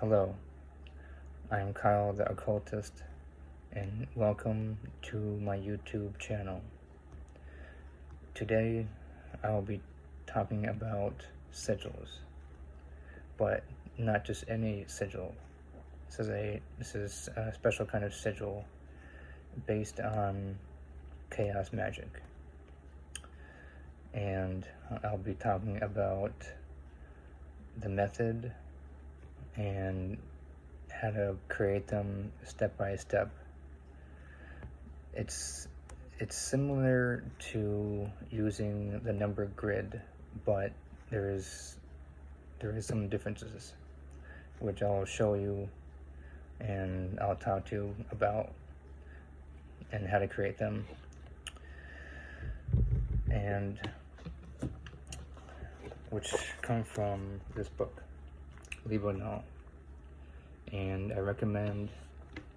Hello, I'm Kyle the Occultist, and welcome to my YouTube channel. Today, I will be talking about sigils, but not just any sigil. This is a special kind of sigil based on chaos magic, and I'll be talking about the method and how to create them step by step. It's similar to using the number grid, but there is some differences, which I'll show you and I'll talk to you about and how to create them. And which come from this book, Libonal. And I recommend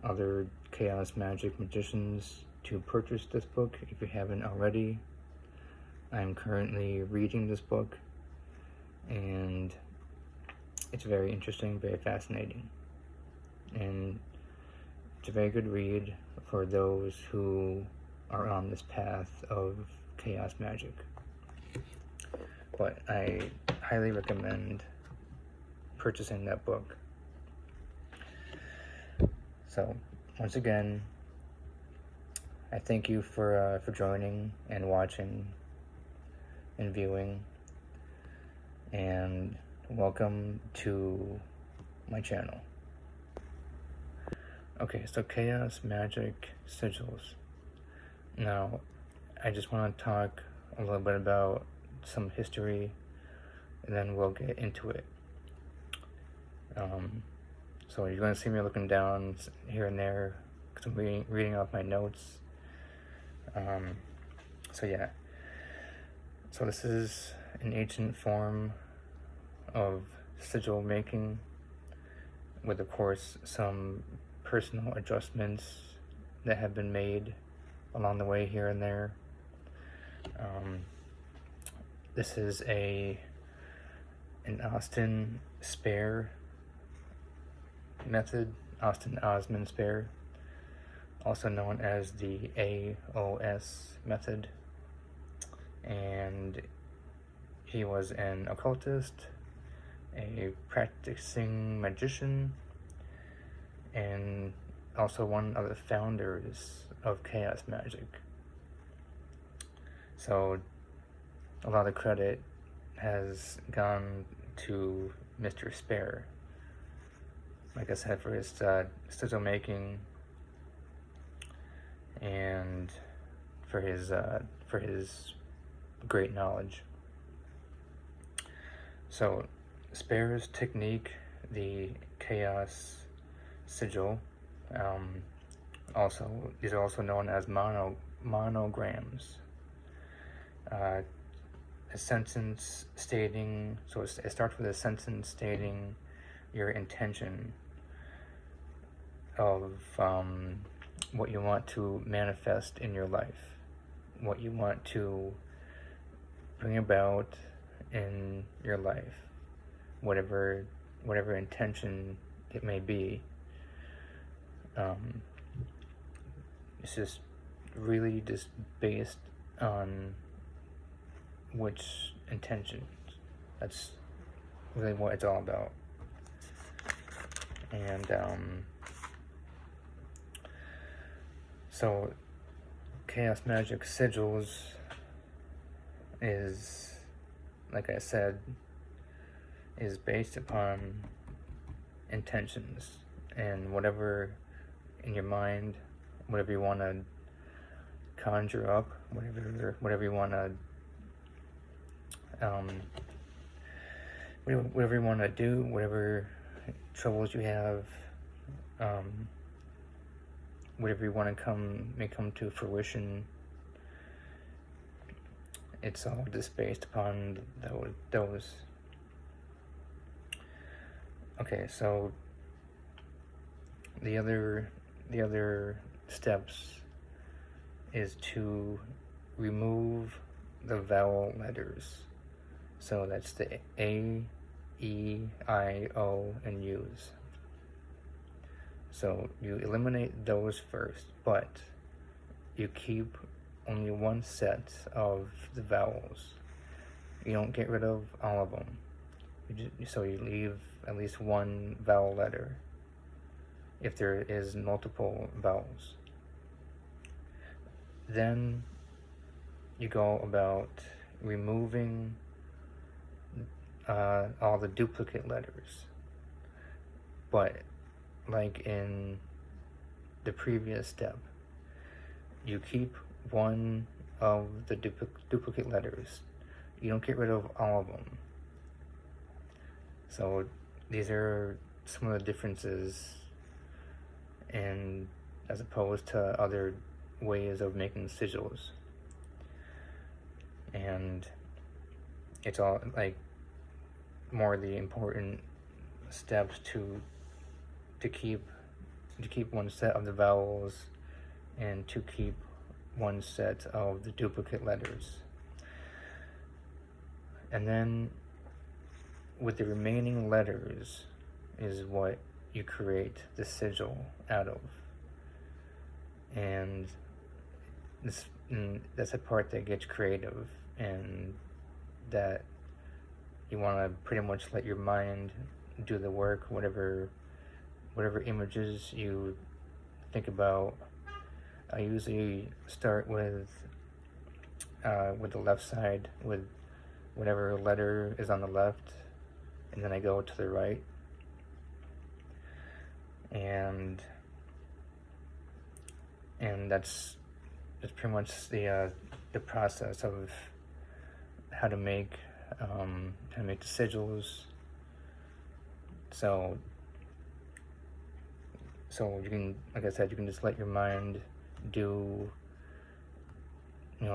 other chaos magic magicians to purchase this book if you haven't already. I'm currently reading this book, and it's very interesting, very fascinating, and it's a very good read for those who are on this path of chaos magic. But I highly recommend purchasing that book. So, once again, I thank you for joining and watching and viewing, and welcome to my channel. Okay, so Chaos Magic Sigils. Now, I just want to talk a little bit about some history, and then we'll get into it. So you're going to see me looking down here and there because I'm reading off my notes. So yeah. So this is an ancient form of sigil making with, of course, some personal adjustments that have been made along the way here and there. This is an Austin Spare method, Austin Osman Spare, also known as the AOS method, and he was an occultist, a practicing magician, and also one of the founders of chaos magic. So a lot of credit has gone to Mr. Spare, like I said, for his sigil making and for his great knowledge. So Spare's technique, the chaos sigil, these are also known as monograms. A sentence stating, so it starts with a sentence stating your intention of what you want to manifest in your life, what you want to bring about in your life, whatever intention it may be. It's just really just based on which intention. That's really what it's all about. And so Chaos Magic Sigils is, like I said, is based upon intentions and whatever in your mind, whatever you want to conjure up, whatever you want to whatever you want to do, whatever troubles you have, whatever you want to may come to fruition. It's all just based upon those. Okay, so the other steps is to remove the vowel letters. So that's the A, E, I, O, and U's. So you eliminate those first, but you keep only one set of the vowels. You don't get rid of all of them. So you leave at least one vowel letter if there is multiple vowels. Then you go about removing all the duplicate letters. But like in the previous step, you keep one of the duplicate letters. You don't get rid of all of them. So these are some of the differences as opposed to other ways of making sigils. And it's all like more the important steps to keep one set of the vowels and to keep one set of the duplicate letters. And then with the remaining letters is what you create the sigil out of. And that's a part that gets creative, and that you want to pretty much let your mind do the work. Whatever images you think about, I usually start with the left side, with whatever letter is on the left, and then I go to the right, and that's pretty much the process of how to make the sigils. So you can, like I said, you can just let your mind do,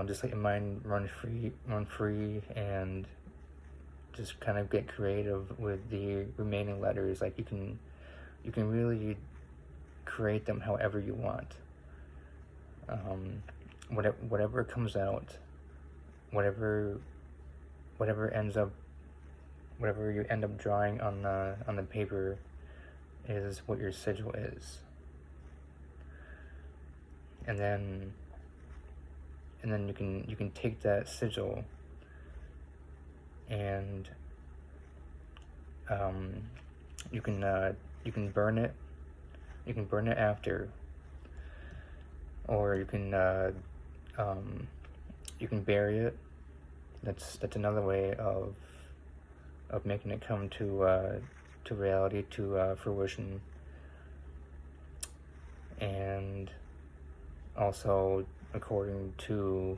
just let your mind run free, and just kind of get creative with the remaining letters. Like you can really create them however you want. Whatever comes out, whatever you end up drawing on the paper is what your sigil is. And then you can take that sigil and you can burn it. You can burn it after, or you can bury it. That's another way of making it come to reality, to fruition. And also, according to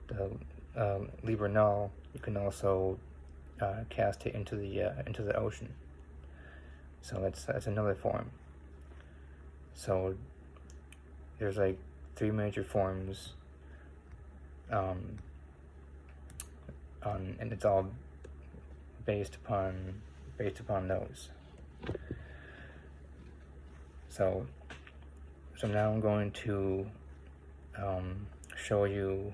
the Liber Null, you can also cast it into the ocean. So that's another form. So there's like 3 major forms, and it's all based upon those. So now I'm going to show you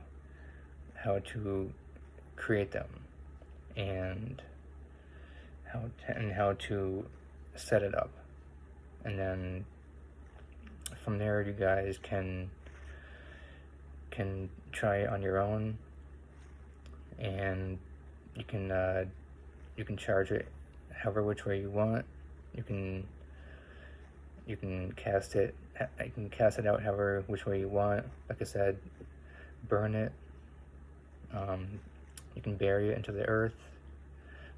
how to create them, and how to set it up, and then from there you guys can try it on your own, and you can charge it however which way you want. You can cast it out however which way you want. Like I said, burn it. You can bury it into the earth,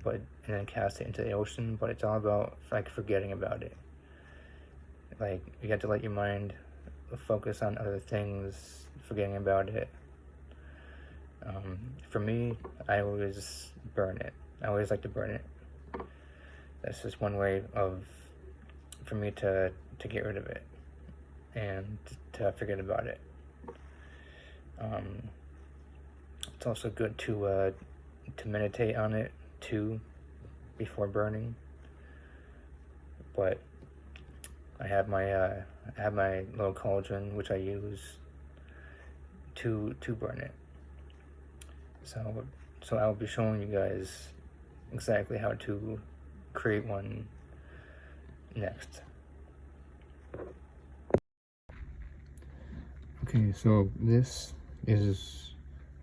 and then cast it into the ocean. But it's all about like forgetting about it. Like you have to let your mind focus on other things, forgetting about it. For me, I always burn it. I always like to burn it. That's just one way for me to get rid of it and to forget about it. It's also good to meditate on it too before burning. But I have my little cauldron which I use to burn it. So I'll be showing you guys exactly how to create one next. Okay, so this is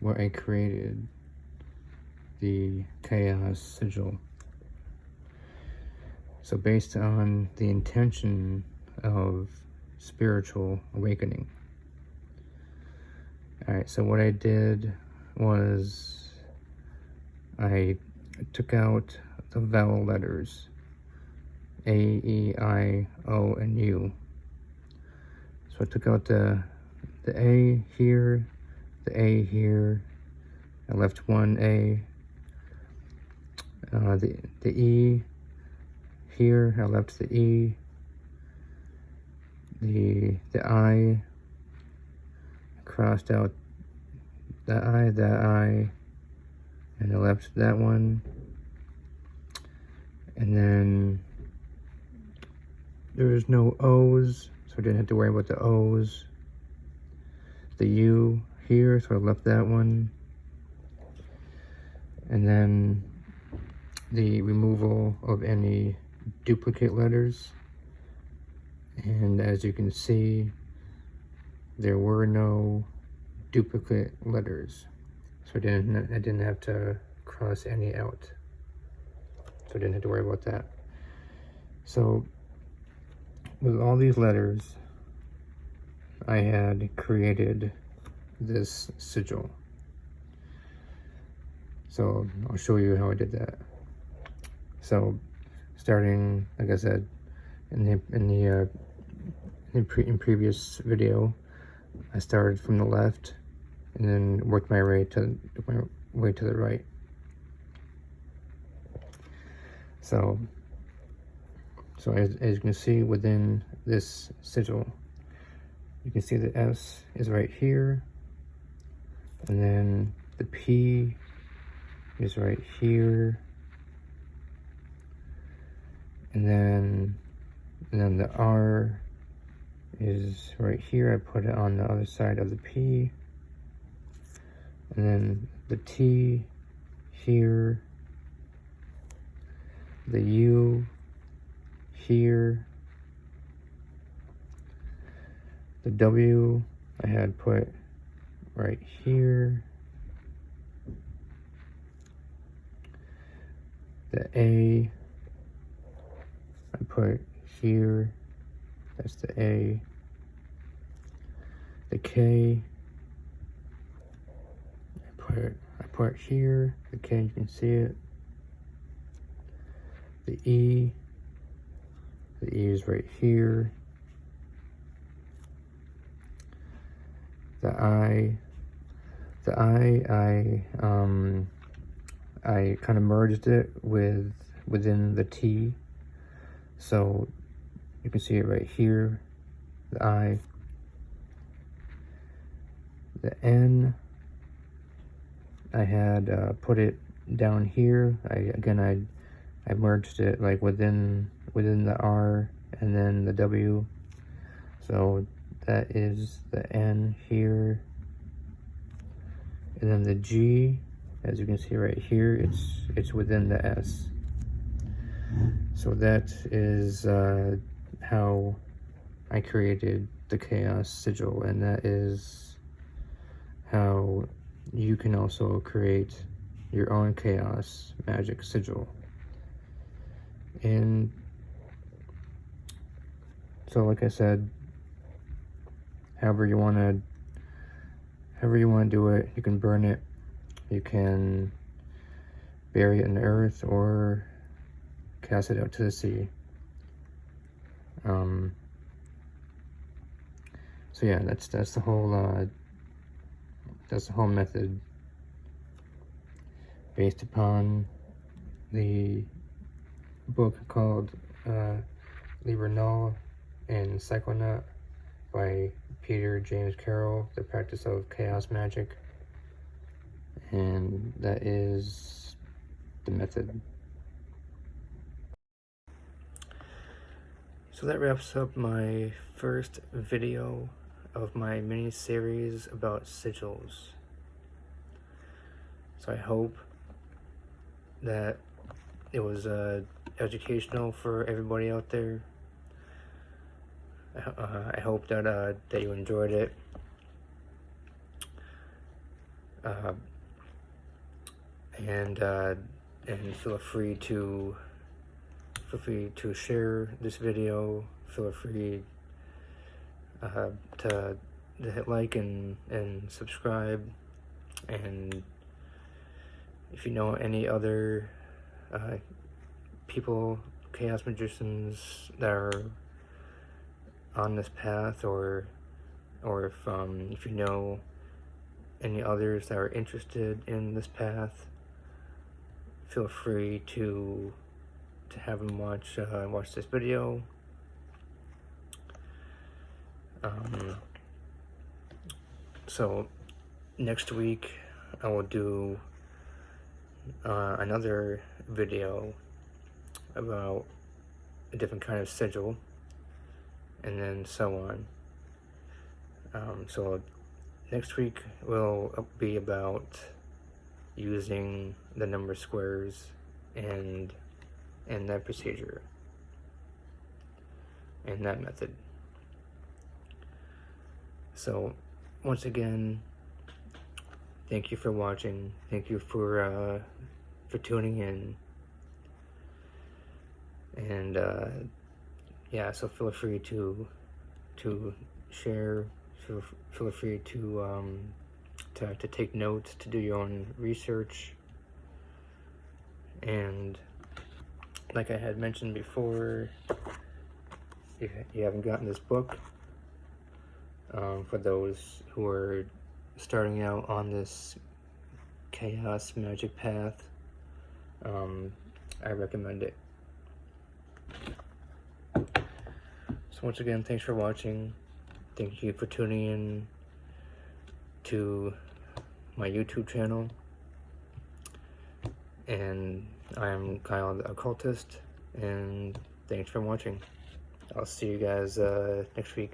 what I created, the Chaos Sigil. So based on the intention of spiritual awakening. Alright, so what I did was I took out the vowel letters A, E, I, O, and U. So I took out the A here, the A here, I left one A, the E here, I left the E, the I, crossed out the I, and I left that one, and then there was no O's, so I didn't have to worry about the O's. The U here, so I left that one, and then the removal of any duplicate letters, and as you can see, there were no duplicate letters, so I didn't have to cross any out, so I didn't have to worry about that. So with all these letters, I had created this sigil. So I'll show you how I did that. So starting, like I said, in previous video, I started from the left and then worked my way to the right. So as you can see within this sigil, you can see the S is right here, and then the P is right here, and then the R is right here. I put it on the other side of the P, and then the T here, the U here, the W I had put right here, the A I put here, that's the A, the K I put here, the K, you can see it, the E is right here, the I kind of merged it within the T, so you can see it right here, the I, the N, I had put it down here. I merged it like within the R and then the W, so that is the N here, and then the G, as you can see right here, it's within the S. So that is how I created the Chaos Sigil, and that is how you can also create your own Chaos Magic Sigil. And so, like I said, however you want to do it, you can burn it, you can bury it in the earth, or cast it out to the sea. So yeah, that's the whole method, based upon the book called Liber Null and Psychonaut by Peter James Carroll, The Practice of Chaos Magic, and that is the method. So that wraps up my first video of my mini-series about sigils. So I hope that it was educational for everybody out there. I hope that you enjoyed it. And feel free to share this video. Feel free to hit like and subscribe. And if you know any other people, chaos magicians that are on this path, or if you know any others that are interested in this path, feel free to have them watch this video. So next week I will do another video about a different kind of sigil, and then so on. So next week will be about using the number squares and that procedure and that method. So once again, thank you for watching. Thank you for tuning in. And yeah, so feel free to share. Feel free to take notes, to do your own research. And like I had mentioned before, if you haven't gotten this book, for those who are starting out on this chaos magic path, I recommend it. So once again, thanks for watching. Thank you for tuning in to my YouTube channel. And I'm Kyle the Occultist, and thanks for watching. I'll see you guys next week.